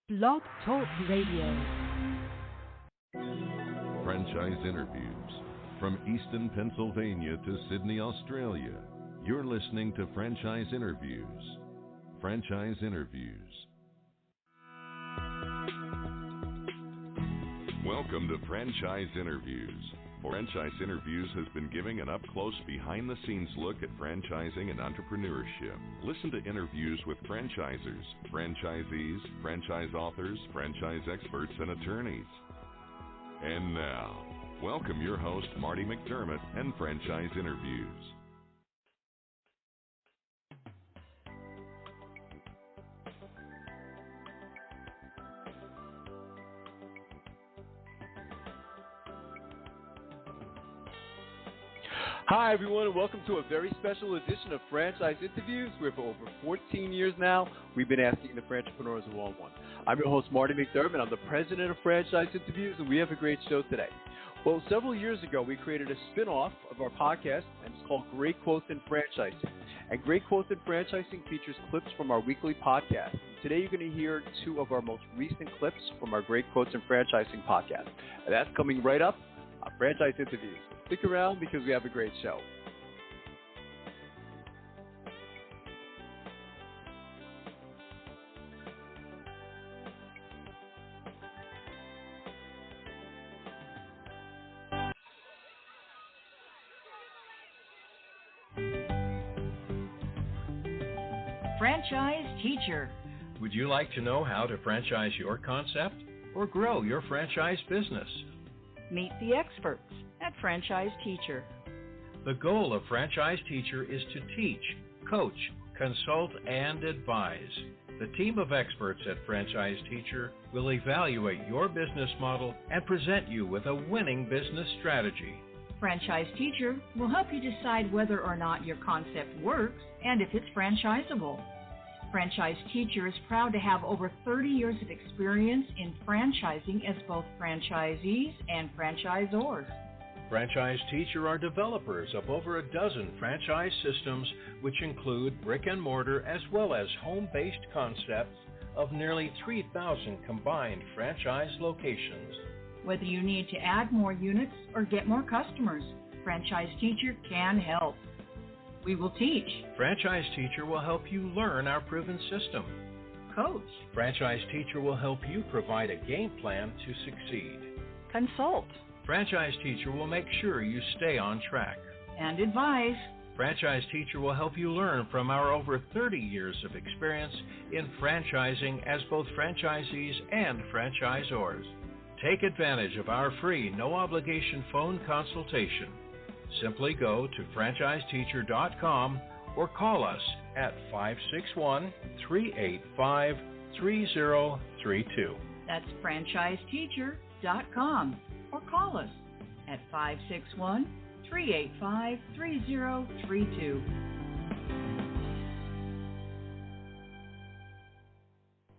Blog Talk Radio. Franchise interviews. From Easton, Pennsylvania to Sydney, Australia, you're listening to Franchise Interviews. Franchise Interviews. Welcome to Franchise Interviews. Franchise Interviews has been giving an up-close, behind-the-scenes look at franchising and entrepreneurship. Listen to interviews with franchisers, franchisees, franchise authors, franchise experts, and attorneys. And now, welcome your host, Marty McDermott, and Franchise Interviews. Hi, everyone, and welcome to a very special edition of Franchise Interviews, where for over 14 years now, we've been asking the entrepreneurs one-on-one. I'm your host, Marty McDermott. I'm the president of Franchise Interviews, and we have a great show today. Well, several years ago, we created a spin-off of our podcast, and it's called Great Quotes in Franchising. And Great Quotes in Franchising features clips from our weekly podcast. Today, you're going to hear two of our most recent clips from our Great Quotes in Franchising podcast. And that's coming right up on Franchise Interviews. Stick around because we have a great show. Franchise Teacher. Would you like to know how to franchise your concept or grow your franchise business? Meet the experts at Franchise Teacher. The goal of Franchise Teacher is to teach, coach, consult, and advise. The team of experts at Franchise Teacher will evaluate your business model and present you with a winning business strategy. Franchise Teacher will help you decide whether or not your concept works and if it's franchisable. Franchise Teacher is proud to have over 30 years of experience in franchising as both franchisees and franchisors. Franchise Teacher are developers of over a dozen franchise systems, which include brick and mortar as well as home-based concepts of nearly 3,000 combined franchise locations. Whether you need to add more units or get more customers, Franchise Teacher can help. We will teach. Franchise Teacher will help you learn our proven system. Coach. Franchise Teacher will help you provide a game plan to succeed. Consult. Franchise Teacher will make sure you stay on track. And advise. Franchise Teacher will help you learn from our over 30 years of experience in franchising as both franchisees and franchisors. Take advantage of our free, no-obligation phone consultation. Simply go to franchiseteacher.com or call us at 561-385-3032. That's franchiseteacher.com or call us at 561-385-3032.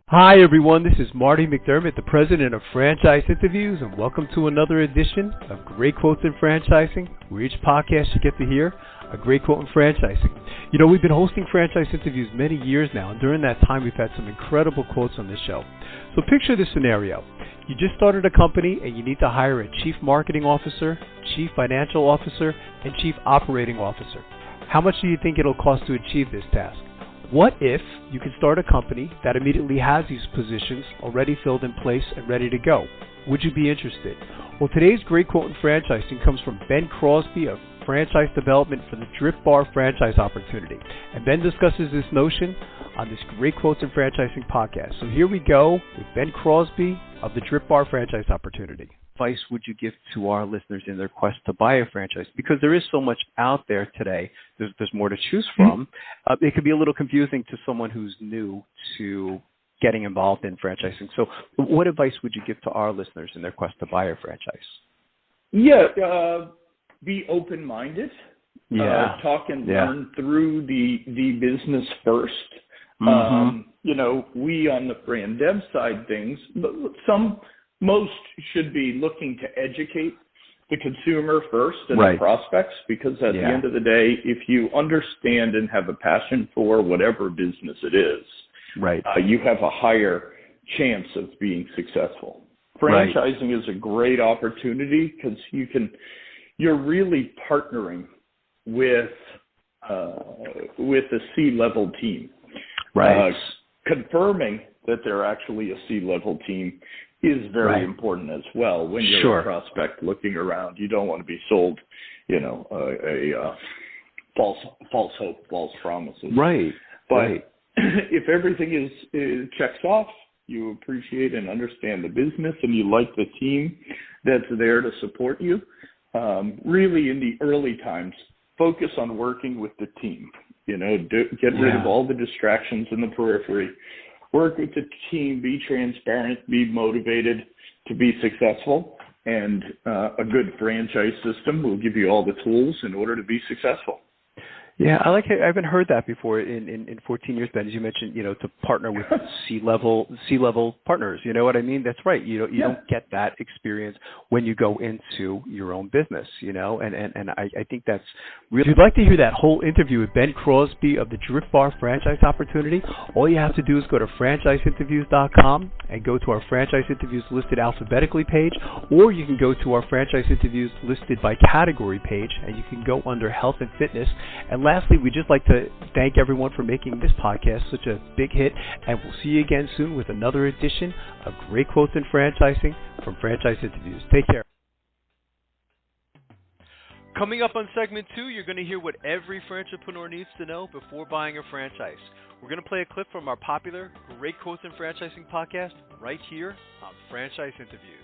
Hi, everyone. This is Marty McDermott, the president of Franchise Interviews, and welcome to another edition of Great Quotes in Franchising, where each podcast you get to hear a great quote in franchising. You know, we've been hosting Franchise Interviews many years now, and during that time, we've had some incredible quotes on this show. So picture this scenario. You just started a company, and you need to hire a chief marketing officer, chief financial officer, and chief operating officer. How much do you think it'll cost to achieve this task? What if you could start a company that immediately has these positions already filled in place and ready to go? Would you be interested? Well, today's great quote in franchising comes from Ben Crosbie of Franchise Development for the DRIPBaR franchise opportunity. And Ben discusses this notion on this Great Quotes in Franchising podcast. So here we go with Ben Crosbie of the DRIPBaR franchise opportunity. Advice would you give to our listeners in their quest to buy a franchise? Because there is so much out there today. There's more to choose from. It could be a little confusing to someone who's new to getting involved in franchising. So what advice would you give to our listeners in their quest to buy a franchise? Be open-minded. Talk and learn through the business first. We on the brand dev side things, most should be looking to educate the consumer first and the prospects, because at the end of the day, if you understand and have a passion for whatever business it is, you have a higher chance of being successful. Franchising is a great opportunity because you're really partnering with a C-level team. Right. Confirming that they're actually a C-level team is very important as well. When you're a prospect looking around, you don't want to be sold, a false hope, false promises. Right. But if everything is checks off, you appreciate and understand the business, and you like the team that's there to support you, really in the early times, focus on working with the team. Get rid of all the distractions in the periphery. Work with the team, be transparent, be motivated to be successful, and a good franchise system will give you all the tools in order to be successful. Yeah, I haven't heard that before in 14 years, Ben, as you mentioned, to partner with C-level partners. You know what I mean? That's right. You don't get that experience when you go into your own business, and I think that's really. If you'd like to hear that whole interview with Ben Crosbie of the DRIPBaR franchise opportunity, all you have to do is go to franchiseinterviews.com and go to our franchise interviews listed alphabetically page, or you can go to our franchise interviews listed by category page, and you can go under health and fitness. And lastly, we'd just like to thank everyone for making this podcast such a big hit, and we'll see you again soon with another edition of Great Quotes in Franchising from Franchise Interviews. Take care. Coming up on segment 2, you're going to hear what every franchipreneur needs to know before buying a franchise. We're going to play a clip from our popular Great Quotes in Franchising podcast right here on Franchise Interviews.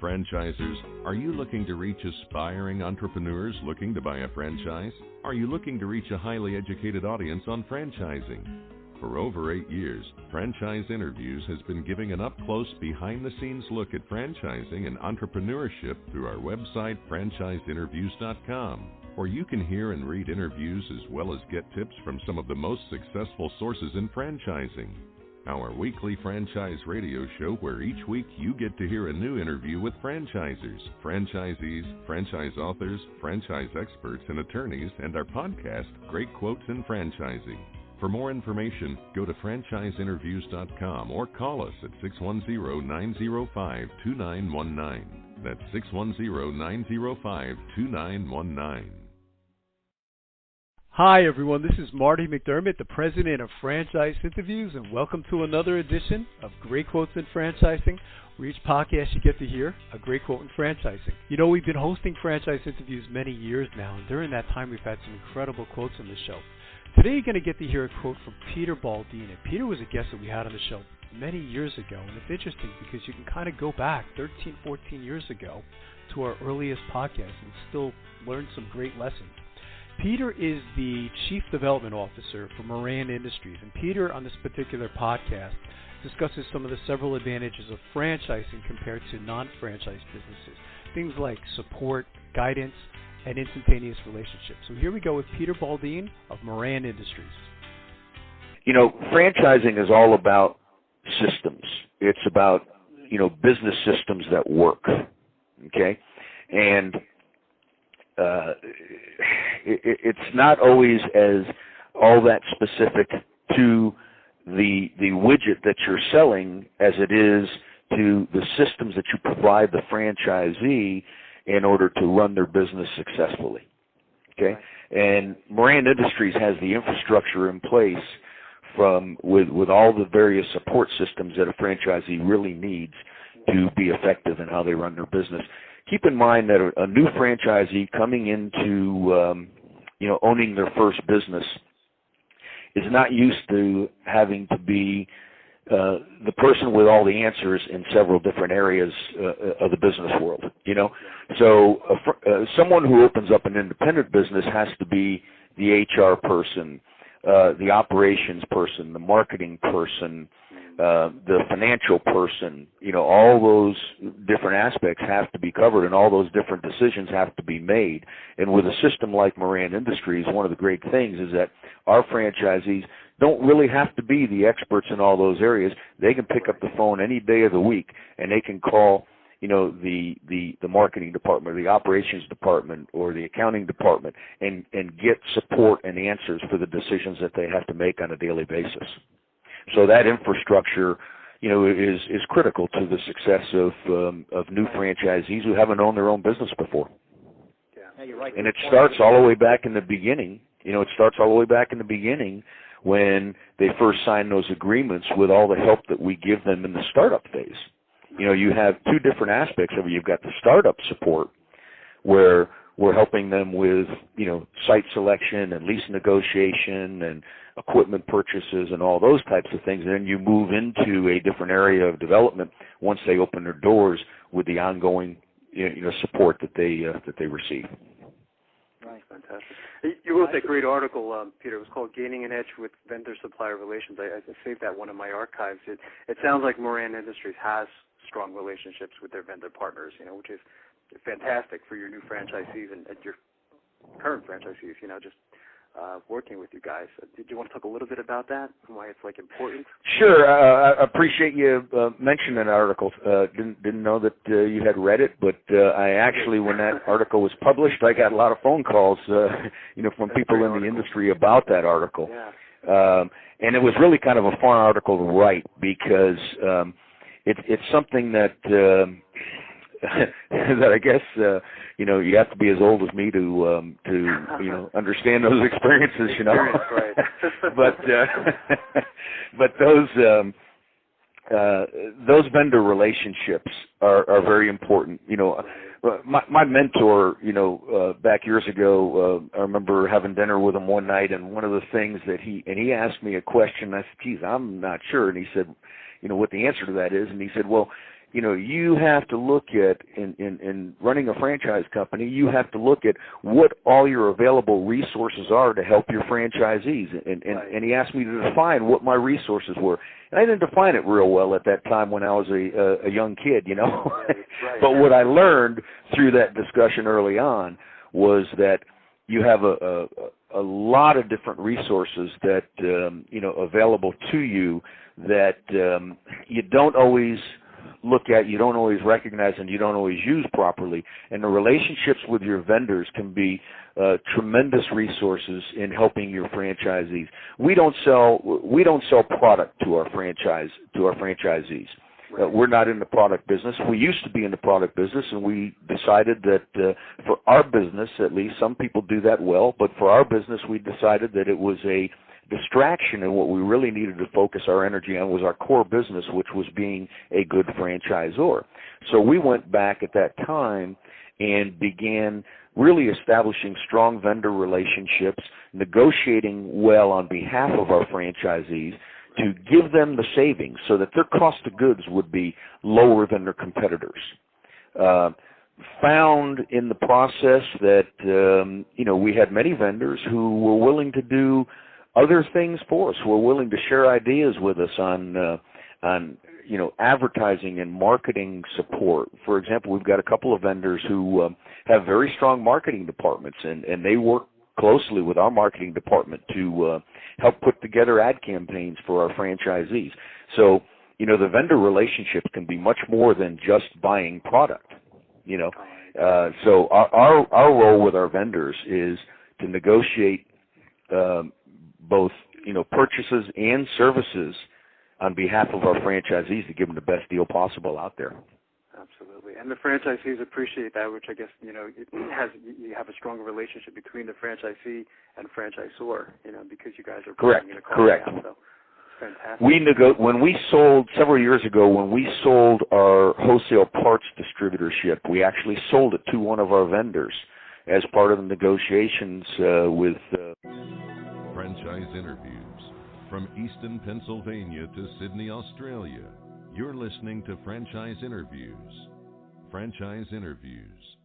Franchisers, are you looking to reach aspiring entrepreneurs looking to buy a franchise? Are you looking to reach a highly educated audience on franchising? For over 8 years, Franchise Interviews has been giving an up-close, behind-the-scenes look at franchising and entrepreneurship through our website, franchiseinterviews.com, where you can hear and read interviews as well as get tips from some of the most successful sources in franchising. Our weekly franchise radio show where each week you get to hear a new interview with franchisers, franchisees, franchise authors, franchise experts, and attorneys, and our podcast, Great Quotes in Franchising. For more information, go to franchiseinterviews.com or call us at 610-905-2919. That's 610-905-2919. Hi, everyone. This is Marty McDermott, the president of Franchise Interviews, and welcome to another edition of Great Quotes in Franchising, where each podcast you get to hear a great quote in franchising. We've been hosting Franchise Interviews many years now, and during that time we've had some incredible quotes on the show. Today you're going to get to hear a quote from Peter Baldini. Peter was a guest that we had on the show many years ago, and it's interesting because you can kind of go back 13, 14 years ago to our earliest podcast and still learn some great lessons. Peter is the Chief Development Officer for Moran Industries, and Peter, on this particular podcast, discusses some of the several advantages of franchising compared to non-franchise businesses, things like support, guidance, and instantaneous relationships. So here we go with Peter Baldini of Moran Industries. Franchising is all about systems. It's about, business systems that work, okay? And it's not always as all that specific to the widget that you're selling as it is to the systems that you provide the franchisee in order to run their business successfully. Okay? And Moran Industries has the infrastructure in place with all the various support systems that a franchisee really needs to be effective in how they run their business. Keep in mind that a new franchisee coming into, owning their first business is not used to having to be the person with all the answers in several different areas of the business world, So someone who opens up an independent business has to be the HR person, the operations person, the marketing person, the financial person, all those different aspects have to be covered and all those different decisions have to be made. And with a system like Moran Industries, one of the great things is that our franchisees don't really have to be the experts in all those areas. They can pick up the phone any day of the week and they can call, the marketing department or the operations department or the accounting department and get support and answers for the decisions that they have to make on a daily basis. So that infrastructure, is critical to the success of new franchisees who haven't owned their own business before. Yeah, you're right. And it starts all the way back in the beginning. It starts all the way back in the beginning when they first sign those agreements with all the help that we give them in the startup phase. You have two different aspects of it. You've got the startup support where we're helping them with, site selection and lease negotiation and equipment purchases and all those types of things. And then you move into a different area of development once they open their doors with the ongoing, support that they receive. Right, fantastic. You wrote that great article, Peter. It was called "Gaining an Edge with Vendor-Supplier Relations." I saved that one in my archives. It sounds like Moran Industries has strong relationships with their vendor partners, which is fantastic for your new franchisees and your current franchisees, just working with you guys. Did you want to talk a little bit about that and why it's important? Sure. I appreciate you mentioning that article. Didn't know that you had read it, but I actually, when that article was published, I got a lot of phone calls, from people in the industry about that article. Yeah. And it was really kind of a fun article to write because it's something that that I guess you have to be as old as me to understand those experiences, Right. but those vendor relationships are very important. My mentor, back years ago, I remember having dinner with him one night, and one of the things that he asked me a question. I said, "Geez, I'm not sure," and he said, what the answer to that is, and he said, "Well, you have to look at, in running a franchise company, you have to look at what all your available resources are to help your franchisees." And he asked me to define what my resources were. And I didn't define it real well at that time when I was a young kid, Right. But what I learned through that discussion early on was that you have a lot of different resources that, available to you that you don't always look at, you don't always recognize, and you don't always use properly. And the relationships with your vendors can be tremendous resources in helping your franchisees. We don't sell product to our franchisees. We're not in the product business. We used to be in the product business, and we decided that for our business, at least, some people do that well, but for our business, we decided that it was a distraction, and what we really needed to focus our energy on was our core business, which was being a good franchisor. So we went back at that time and began really establishing strong vendor relationships, negotiating well on behalf of our franchisees to give them the savings so that their cost of goods would be lower than their competitors. Found in the process that, we had many vendors who were willing to do other things for us, who are willing to share ideas with us on advertising and marketing support. For example, we've got a couple of vendors who have very strong marketing departments, and they work closely with our marketing department to help put together ad campaigns for our franchisees. So, the vendor relationship can be much more than just buying product. So our role with our vendors is to negotiate both, purchases and services on behalf of our franchisees to give them the best deal possible out there. Absolutely. And the franchisees appreciate that, which I guess, you have a stronger relationship between the franchisee and franchisor, because you guys are correct. Down, so fantastic. When we sold, several years ago, when we sold our wholesale parts distributorship, we actually sold it to one of our vendors as part of the negotiations with Franchise Interviews. From Easton, Pennsylvania to Sydney, Australia, you're listening to Franchise Interviews. Franchise Interviews.